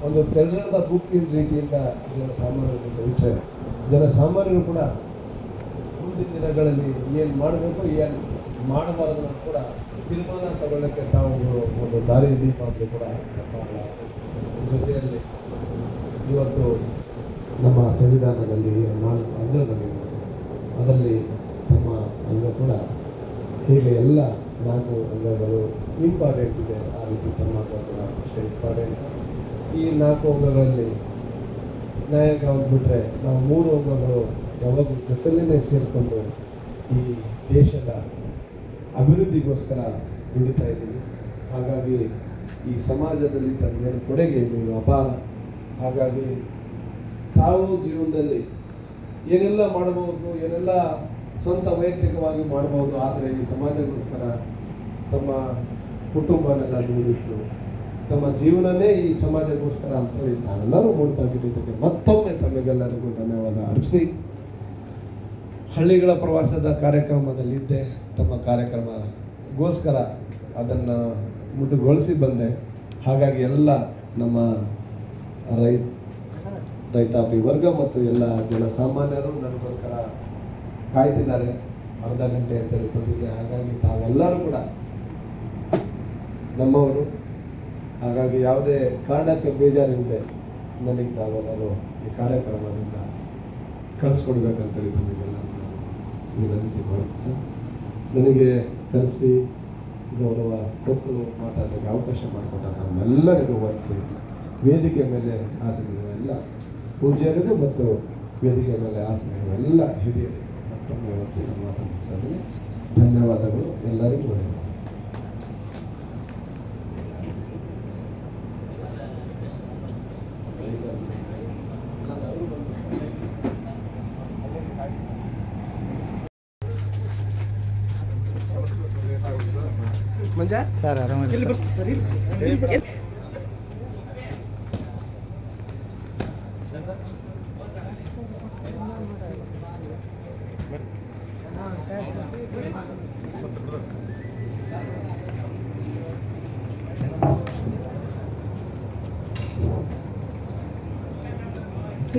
ಒಂದು ತೆರೆದ ಬುಕ್ಕಿನ ರೀತಿಯಿಂದ ಜನಸಾಮಾನ್ಯರಿಂದ ಬಿಟ್ಟರೆ ಜನಸಾಮಾನ್ಯರು ಕೂಡ ಮುಂದಿನ ದಿನಗಳಲ್ಲಿ ಏನು ಮಾಡಬೇಕು, ಏನು ಮಾಡಬಾರದು ಕೂಡ ತೀರ್ಮಾನ ತಗೊಳ್ಳೋಕ್ಕೆ ತಾವು ಒಂದು ದಾರಿ ದೀಪ ಅಂತ ಕೂಡ ತಪ್ಪಾಗಲ್ಲ. ಜೊತೆಯಲ್ಲಿ ಇವತ್ತು ನಮ್ಮ ಸಂವಿಧಾನದಲ್ಲಿ 4 ಅಂಗಗಳಿವೆ, ಅದರಲ್ಲಿ ನಮ್ಮ ಅಂಗ ಕೂಡ ಹೀಗೆ ಎಲ್ಲ 4 ಅಂಗಗಳು ಇಂಪಾರ್ಟೆಂಟ್ ಇದೆ. ಆ ರೀತಿ ತಮ್ಮ ಅಂಗ ಕೂಡ ಅಷ್ಟೇ ಇಂಪಾರ್ಟೆಂಟ್. ಈ 4 ಅಂಗಗಳಲ್ಲಿ ನ್ಯಾಯಾಂಗ ಬಿಟ್ಟರೆ ನಾವು 3 ಅಂಗಗಳು ಯಾವಾಗಲೂ ಜೊತೆಲೇ ಸೇರಿಕೊಂಡು ಈ ದೇಶದ ಅಭಿವೃದ್ಧಿಗೋಸ್ಕರ ದುಡಿತಾ ಇದ್ದೀವಿ. ಹಾಗಾಗಿ ಈ ಸಮಾಜದಲ್ಲಿ ತನ್ನ ಕೊಡುಗೆ ಇದು ಅಪಾರ. ಹಾಗಾಗಿ ತಾವು ಜೀವನದಲ್ಲಿ ಏನೆಲ್ಲ ಮಾಡಬಹುದು, ಏನೆಲ್ಲ ಸ್ವಂತ ವೈಯಕ್ತಿಕವಾಗಿ ಮಾಡಬಹುದು, ಆದರೆ ಈ ಸಮಾಜಕ್ಕೋಸ್ಕರ ತಮ್ಮ ಕುಟುಂಬನೆಲ್ಲ ದೂರಿಟ್ಟು ತಮ್ಮ ಜೀವನನೇ ಈ ಸಮಾಜಕ್ಕೋಸ್ಕರ ಅಂತ ಹೇಳಿ ನಾವೆಲ್ಲರೂ ಮುಡುಪಾಗಿದ್ದಕ್ಕೆ ಮತ್ತೊಮ್ಮೆ ತಮಗೆಲ್ಲರಿಗೂ ಧನ್ಯವಾದ ಅರ್ಪಿಸಿ, ಹಳ್ಳಿಗಳ ಪ್ರವಾಸದ ಕಾರ್ಯಕ್ರಮದಲ್ಲಿದ್ದೆ. ತಮ್ಮ ಕಾರ್ಯಕ್ರಮಗೋಸ್ಕರ ಅದನ್ನು ಮುಟ್ಟುಗೊಳಿಸಿ ಬಂದೆ. ಹಾಗಾಗಿ ಎಲ್ಲ ನಮ್ಮ ರೈತಾಪಿ ವರ್ಗ ಮತ್ತು ಎಲ್ಲ ಜನಸಾಮಾನ್ಯರು ನನಗೋಸ್ಕರ ಕಾಯ್ತಿದ್ದಾರೆ. ಅರ್ಧ ಗಂಟೆ ಅಂತೇಳಿ ಬಂದಿದೆ. ಹಾಗಾಗಿ ತಾವೆಲ್ಲರೂ ಕೂಡ ನಮ್ಮವರು. ಹಾಗಾಗಿ ಯಾವುದೇ ಕಾರಣಕ್ಕೆ ಬೇಜಾರಿಲ್ಲದೆ ನನಗೆ ತಾವೆಲ್ಲರೂ ಈ ಕಾರ್ಯಕ್ರಮದಿಂದ ಕಳಿಸ್ಕೊಡ್ಬೇಕಂತೇಳಿ ತಮಗೆಲ್ಲ ವಿನಂತಿ ಮಾಡ್ತೀನಿ. ನನಗೆ ಕರೆಸಿ ಗೌರವ ಕೊಟ್ಟು ಮಾತಾಡಲಿಕ್ಕೆ ಅವಕಾಶ ಮಾಡಿಕೊಟ್ಟ ನಮ್ಮೆಲ್ಲರಿಗೂ ವಂದಿಸಿ, ವೇದಿಕೆ ಮೇಲೆ ಆಸಕ್ತಿರುವ ಎಲ್ಲ ಪೂಜ್ಯರಿಗೂ ಮತ್ತು ವೇದಿಕೆ ಮೇಲೆ ಆಸಕ್ತಿರುವ ಎಲ್ಲ ಹಿರಿಯರಿಗೂ ಮತ್ತೊಮ್ಮೆ ವಂದಿಸಿ ನಮ್ಮ ಮಾತನ್ನು ಧನ್ಯವಾದಗಳು. ಎಲ್ಲರಿಗೂ ಒಳ್ಳೆಯದು. ಮಂಜ ಸರ್ ಆರಾಮ ಇಲ್ಲಿ ಬರ್ತೀವಿ ಸರ್.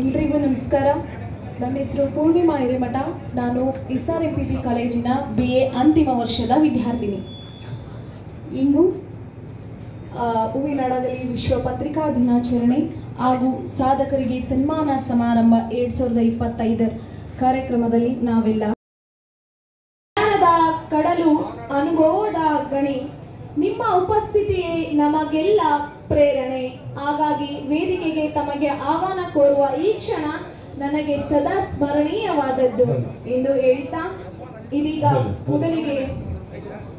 ಎಲ್ರಿಗೂ ನಮಸ್ಕಾರ. ನನ್ನ ಹೆಸರು ಪೂರ್ಣಿಮಾ ಹಿರೇಮಠ. ನಾನು SRMPP ಕಾಲೇಜಿನ BA ಅಂತಿಮ ವರ್ಷದ ವಿದ್ಯಾರ್ಥಿನಿ. ಇಂದು ಹೂವಿನಡಗಲಿ ವಿಶ್ವ ಪತ್ರಿಕಾ ದಿನಾಚರಣೆ ಹಾಗೂ ಸಾಧಕರಿಗೆ ಸನ್ಮಾನ ಸಮಾರಂಭ 2025 ಕಾರ್ಯಕ್ರಮದಲ್ಲಿ ನಾವೆಲ್ಲ ಜ್ಞಾನದ ಕಡಲು, ಅನುಭವದ ಗಣಿ, ನಿಮ್ಮ ಉಪಸ್ಥಿತಿಯೇ ನಮಗೆಲ್ಲ ಪ್ರೇರಣೆ. ಹಾಗಾಗಿ ವೇದಿಕೆಗೆ ತಮಗೆ ಆಹ್ವಾನ ಕೋರುವ ಈ ಕ್ಷಣ ನನಗೆ ಸದಾ ಸ್ಮರಣೀಯವಾದದ್ದು ಎಂದು ಹೇಳುತ್ತಾ, ಇದೀಗ ಮೊದಲಿಗೆ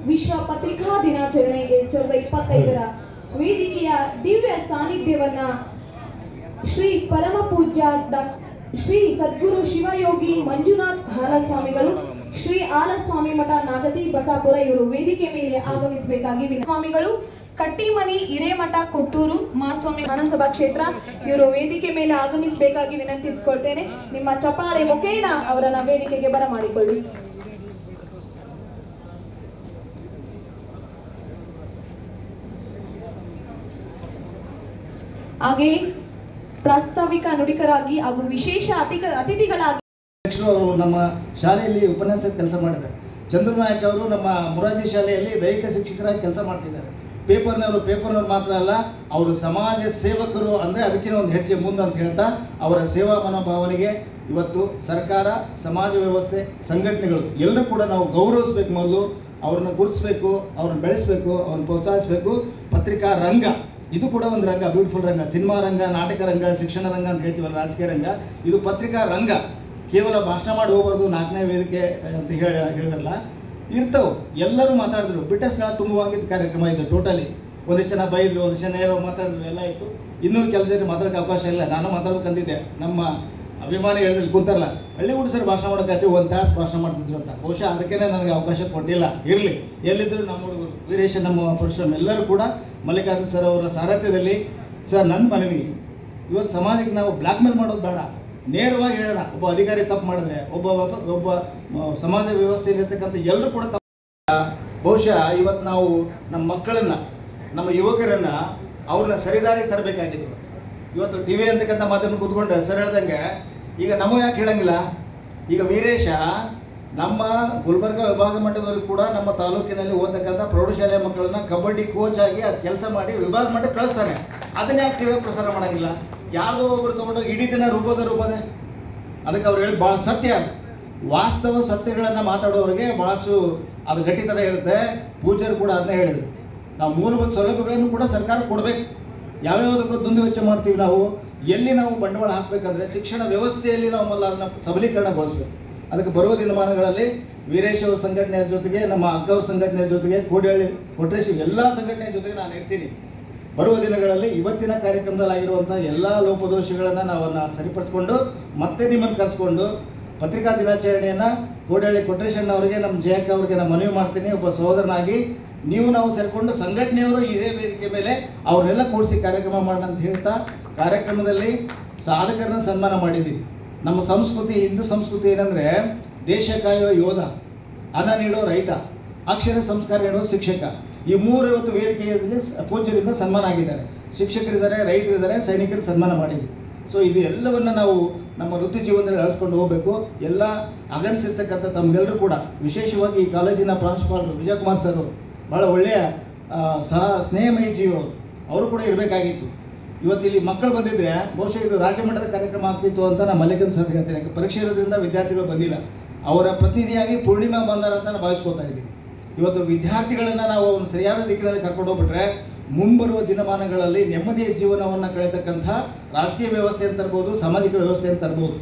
ವಿಶ್ವ ಪತ್ರಿಕಾ ದಿನಾಚರಣೆ 2025 ವೇದಿಕೆಯ ದಿವ್ಯ ಸಾನ್ನಿಧ್ಯವನ್ನ ಶ್ರೀ ಪರಮ ಪೂಜ್ಯ ಶ್ರೀ ಸದ್ಗುರು ಶಿವಯೋಗಿ ಮಂಜುನಾಥ್ ಹಾಲಸ್ವಾಮಿಗಳು, ಶ್ರೀ ಆಲಸ್ವಾಮಿ ಮಠ ನಾಗತಿ ಬಸಾಪುರ ಇವರು ವೇದಿಕೆ ಮೇಲೆ ಆಗಮಿಸಬೇಕಾಗಿ ಸ್ವಾಮಿಗಳು, ಕಟ್ಟಿಮನಿ ಹಿರೇಮಠ ಕೊಟ್ಟೂರು ಮಾಸ್ವಾಮಿ ಮಾನಸಭಾ ಕ್ಷೇತ್ರ ಇವರು ವೇದಿಕೆ ಮೇಲೆ ಆಗಮಿಸಬೇಕಾಗಿ ವಿನಂತಿಸಿಕೊಳ್ತೇನೆ. ನಿಮ್ಮ ಚಪಾಳೆ ಮುಖೇನ ಅವರನ್ನ ವೇದಿಕೆಗೆ ಬರಮಾಡಿಕೊಳ್ಳಿ. ಹಾಗೆಯೇ ಪ್ರಾಸ್ತಾವಿಕ ನುಡಿಕರಾಗಿ ಹಾಗೂ ವಿಶೇಷ ಅತಿಥಿಗಳಾಗಿ ಅವರು ನಮ್ಮ ಶಾಲೆಯಲ್ಲಿ ಉಪನ್ಯಾಸಕ ಕೆಲಸ ಮಾಡಿದ್ದಾರೆ. ಚಂದ್ರನಾಯಕ್ ಅವರು ನಮ್ಮ ಮೊರಾರ್ಜಿ ಶಾಲೆಯಲ್ಲಿ ದೈಹಿಕ ಶಿಕ್ಷಕರಾಗಿ ಕೆಲಸ ಮಾಡ್ತಿದ್ದಾರೆ. ಪೇಪರ್ನವರು ಮಾತ್ರ ಅಲ್ಲ, ಅವರು ಸಮಾಜ ಸೇವಕರು ಅಂದರೆ ಅದಕ್ಕಿಂತ ಒಂದು ಹೆಜ್ಜೆ ಮುಂದೆ ಅಂತ ಹೇಳ್ತಾ ಅವರ ಸೇವಾ ಮನೋಭಾವನೆಗೆ ಇವತ್ತು ಸರ್ಕಾರ, ಸಮಾಜ ವ್ಯವಸ್ಥೆ, ಸಂಘಟನೆಗಳು ಎಲ್ಲರೂ ಕೂಡ ನಾವು ಗೌರವಿಸಬೇಕು. ಮೊದಲು ಅವ್ರನ್ನ ಗುರುತಿಸಬೇಕು, ಅವ್ರನ್ನ ಬೆಳೆಸಬೇಕು, ಅವ್ರನ್ನ ಪ್ರೋತ್ಸಾಹಿಸಬೇಕು. ಪತ್ರಿಕಾ ರಂಗ ಇದು ಕೂಡ ಒಂದು ರಂಗ, ಬ್ಯೂಟಿಫುಲ್ ರಂಗ. ಸಿನಿಮಾ ರಂಗ, ನಾಟಕ ರಂಗ, ಶಿಕ್ಷಣ ರಂಗ ಅಂತ ಹೇಳ್ತೀವಲ್ಲ, ರಾಜಕೀಯ ರಂಗ, ಇದು ಪತ್ರಿಕಾ ರಂಗ. ಕೇವಲ ಭಾಷಣ ಮಾಡಿ ಹೋಗ್ಬಾರ್ದು, 4ನೇ ವೇದಿಕೆ ಅಂತ ಹೇಳಿದ್ರಲ್ಲ, ಇರ್ತವೆ. ಎಲ್ಲರೂ ಮಾತಾಡಿದ್ರು. ಬಿಟ್ಟ ಸ್ಥಳ ತುಂಬುವಂಗಿದ್ದ ಕಾರ್ಯಕ್ರಮ ಇದು ಟೋಟಲಿ. ಒಂದಿಷ್ಟು ಜನ ಬೈದರು, ಒಂದಿಷ್ಟು ಜನ ಏನೋ ಮಾತಾಡಿದ್ರು, ಎಲ್ಲ ಇತ್ತು. ಇನ್ನೂ ಕೆಲಸ ಜನ ಮಾತಾಡೋಕ್ಕೆ ಅವಕಾಶ ಇಲ್ಲ. ನಾನು ಮಾತಾಡ್ಬೇಕಂದಿದ್ದೆ. ನಮ್ಮ ಅಭಿಮಾನಿ ಹೇಳಿದ್ರು ಕೂತಾರಲ್ಲ, ಹಳ್ಳಿ ಹುಡುಗರು ಭಾಷಣ ಮಾಡೋಕ್ಕಾಯ್ತು, 1 ತಾಸು ಭಾಷಣ ಮಾಡ್ತಿದ್ರು ಅಂತ. ಬಹುಶಃ ಅದಕ್ಕೇ ನನಗೆ ಅವಕಾಶ ಕೊಟ್ಟಿಲ್ಲ. ಇರಲಿ, ಎಲ್ಲಿದ್ದರು ನಮ್ಮ ಹುಡುಗರು, ವೀರೇಶ, ನಮ್ಮ ಪರಶುರಾಮ್ ಎಲ್ಲರೂ ಕೂಡ ಮಲ್ಲಿಕಾರ್ಜುನ್ ಸರ್ ಅವರ ಸಾರಥ್ಯದಲ್ಲಿ. ಸರ್, ನನ್ನ ಮನವಿ, ಇವತ್ತು ಸಮಾಜಕ್ಕೆ ನಾವು ಬ್ಲ್ಯಾಕ್ ಮೇಲ್ ಮಾಡೋದು ಬೇಡ, ನೇರವಾಗಿ ಹೇಳೋಣ. ಒಬ್ಬ ಅಧಿಕಾರಿ ತಪ್ಪು ಮಾಡಿದ್ರೆ, ಒಬ್ಬ ಸಮಾಜ ವ್ಯವಸ್ಥೆಯಲ್ಲಿರ್ತಕ್ಕಂಥ ಎಲ್ಲರೂ ಕೂಡ ತಪ್ಪು. ಬಹುಶಃ ಇವತ್ತು ನಾವು ನಮ್ಮ ಮಕ್ಕಳನ್ನು, ನಮ್ಮ ಯುವಕರನ್ನು ಅವ್ರನ್ನ ಸರಿದಾರಿ ತರಬೇಕಾಗಿತ್ತು. ಇವತ್ತು ಟಿ ವಿ ಅಂತಕ್ಕಂಥ ಮಾತನ್ನು ಕೂತ್ಕೊಂಡ್ರೆ ಸರ್ ಹೇಳ್ದಂಗೆ, ಈಗ ನಮಗೆ ಯಾಕೆ ಹೇಳಂಗಿಲ್ಲ? ಈಗ ವೀರೇಶ ನಮ್ಮ ಗುಲ್ಬರ್ಗ ವಿಭಾಗ ಮಟ್ಟದವರೆಗೂ ಕೂಡ ನಮ್ಮ ತಾಲೂಕಿನಲ್ಲಿ ಓದತಕ್ಕಂಥ ಪ್ರೌಢಶಾಲೆಯ ಮಕ್ಕಳನ್ನ ಕಬಡ್ಡಿ ಕೋಚ್ ಆಗಿ ಅದು ಕೆಲಸ ಮಾಡಿ ವಿಭಾಗ ಮಟ್ಟಕ್ಕೆ ಕಳಿಸ್ತಾನೆ. ಅದನ್ನ ಯಾಕೆ ಟಿ ವಿ ಪ್ರಸಾರ ಮಾಡೋಂಗಿಲ್ಲ? ಯಾವುದೋ ಒಬ್ಬರು ತೊಗೊಂಡೋಗಿ ಇಡೀ ದಿನ ರೂಪದೆ ಅದಕ್ಕೆ ಅವ್ರು ಹೇಳಿದ್ ಭಾಳ ಸತ್ಯ. ವಾಸ್ತವ ಸತ್ಯಗಳನ್ನು ಮಾತಾಡೋರಿಗೆ ಭಾಳಷ್ಟು ಅದು ಗಟ್ಟಿತನ ಇರುತ್ತೆ. ಪೂಜಾರಿ ಕೂಡ ಅದನ್ನೇ ಹೇಳಿದ್ರು, ನಾವು ಮೂಲಭೂತ ಸೌಲಭ್ಯಗಳನ್ನು ಕೂಡ ಸರ್ಕಾರ ಕೊಡಬೇಕು. ಯಾವ್ಯಾವುದಕ್ಕೂ ದುಂದು ವೆಚ್ಚ ಮಾಡ್ತೀವಿ ನಾವು. ಎಲ್ಲಿ ನಾವು ಬಂಡವಾಳ ಹಾಕಬೇಕಂದ್ರೆ ಶಿಕ್ಷಣ ವ್ಯವಸ್ಥೆಯಲ್ಲಿ ನಾವು ಮೊದಲು ಅದನ್ನು ಸಬಲೀಕರಣಗೊಳಿಸ್ಬೇಕು. ಅದಕ್ಕೆ ಬರುವ ದಿನಮಾನಗಳಲ್ಲಿ ವೀರೇಶ್ ಅವ್ರ ಸಂಘಟನೆಯ ಜೊತೆಗೆ, ನಮ್ಮ ಅಕ್ಕವ್ರ ಸಂಘಟನೆಯ ಜೊತೆಗೆ, ಕೋಡಿಹಳ್ಳಿ ಕೊಟ್ರೇಶ್ ಎಲ್ಲ ಸಂಘಟನೆಯ ಜೊತೆಗೆ ನಾನು ಇರ್ತೀನಿ. ಬರುವ ದಿನಗಳಲ್ಲಿ ಇವತ್ತಿನ ಕಾರ್ಯಕ್ರಮದಲ್ಲಿ ಆಗಿರುವಂಥ ಎಲ್ಲ ಲೋಪದೋಷಗಳನ್ನು ನಾವು ಸರಿಪಡಿಸ್ಕೊಂಡು ಮತ್ತೆ ನಿಮ್ಮನ್ನು ಕರೆಸ್ಕೊಂಡು ಪತ್ರಿಕಾ ದಿನಾಚರಣೆಯನ್ನು ಕೋಡಿಹಳ್ಳಿ ಕೊಟ್ರೇಶಣ್ಣ ಅವರಿಗೆ, ನಮ್ಮ ಜಯಕ್ಕ ಅವರಿಗೆ ನಾನು ಮನವಿ ಮಾಡ್ತೀನಿ. ಒಬ್ಬ ಸಹೋದರನಾಗಿ ನಾವು ಸೇರಿಕೊಂಡು ಸಂಘಟನೆಯವರು ಇದೇ ವೇದಿಕೆ ಮೇಲೆ ಅವರೆಲ್ಲ ಕೂಡಿಸಿ ಕಾರ್ಯಕ್ರಮ ಮಾಡೋಣ ಅಂತ ಹೇಳ್ತಾ, ಕಾರ್ಯಕ್ರಮದಲ್ಲಿ ಸಾಧಕರನ್ನ ಸನ್ಮಾನ ಮಾಡಿದ್ದೀವಿ. ನಮ್ಮ ಸಂಸ್ಕೃತಿ, ಹಿಂದೂ ಸಂಸ್ಕೃತಿ ಏನಂದರೆ ದೇಶ ಕಾಯುವ ಯೋಧ, ಅನ್ನ ನೀಡೋ ರೈತ, ಅಕ್ಷರ ಸಂಸ್ಕಾರ ನೀಡೋ ಶಿಕ್ಷಕ. ಈ 3 ಇವತ್ತು ವೇದಿಕೆಯಲ್ಲಿ ಪೂಜ್ಯರಿಂದ ಸನ್ಮಾನ ಆಗಿದ್ದಾರೆ. ಶಿಕ್ಷಕರಿದ್ದಾರೆ, ರೈತರಿದ್ದಾರೆ, ಸೈನಿಕರಿಗೆ ಸನ್ಮಾನ ಮಾಡಿದ್ದೀವಿ. ಸೊ ಇದು ಎಲ್ಲವನ್ನು ನಾವು ನಮ್ಮ ವೃತ್ತಿ ಜೀವನದಲ್ಲಿ ಅಳಿಸ್ಕೊಂಡು ಹೋಗಬೇಕು. ಎಲ್ಲ ಆಗಮಿಸಿರ್ತಕ್ಕಂಥ ತಮಗೆಲ್ಲರೂ ಕೂಡ, ವಿಶೇಷವಾಗಿ ಈ ಕಾಲೇಜಿನ ಪ್ರಾಂಶುಪಾಲರು ವಿಜಯಕುಮಾರ್ ಸರ್ ಭಾಳ ಒಳ್ಳೆಯ ಸ್ನೇಹಮಯಿ ಜೀವ, ಅವರು ಕೂಡ ಇರಬೇಕಾಗಿತ್ತು. ಇವತ್ತು ಇಲ್ಲಿ ಮಕ್ಕಳು ಬಂದಿದ್ದರೆ ಬಹುಶಃ ಇದು ರಾಜ್ಯ ಮಟ್ಟದ ಕಾರ್ಯಕ್ರಮ ಆಗ್ತಿತ್ತು ಅಂತ ನಾನು ಮಲ್ಲಿಕಾರ್ಜುನ್ ಸರ್ ಹೇಳ್ತೀನಿ. ಪರೀಕ್ಷೆ ಇರೋದ್ರಿಂದ ವಿದ್ಯಾರ್ಥಿಗಳು ಬಂದಿಲ್ಲ. ಅವರ ಪ್ರತಿನಿಧಿಯಾಗಿ ಪೂರ್ಣಿಮಾ ಬಂದಾರ ಅಂತ ನಾನು ಭಾವಿಸ್ಕೊತಾ ಇದ್ದೀನಿ. ಇವತ್ತು ವಿದ್ಯಾರ್ಥಿಗಳನ್ನು ನಾವು ಸರಿಯಾದ ದಿಕ್ಕಿನಲ್ಲಿ ಕರ್ಕೊಂಡು ಹೋಗ್ಬಿಟ್ರೆ ಮುಂಬರುವ ದಿನಮಾನಗಳಲ್ಲಿ ನೆಮ್ಮದಿಯ ಜೀವನವನ್ನು ಕಳೆತಕ್ಕಂಥ ರಾಜಕೀಯ ವ್ಯವಸ್ಥೆ ಅಂತ ತರ್ಬೋದು, ಸಾಮಾಜಿಕ ವ್ಯವಸ್ಥೆ ಅಂತ ತರ್ಬೋದು.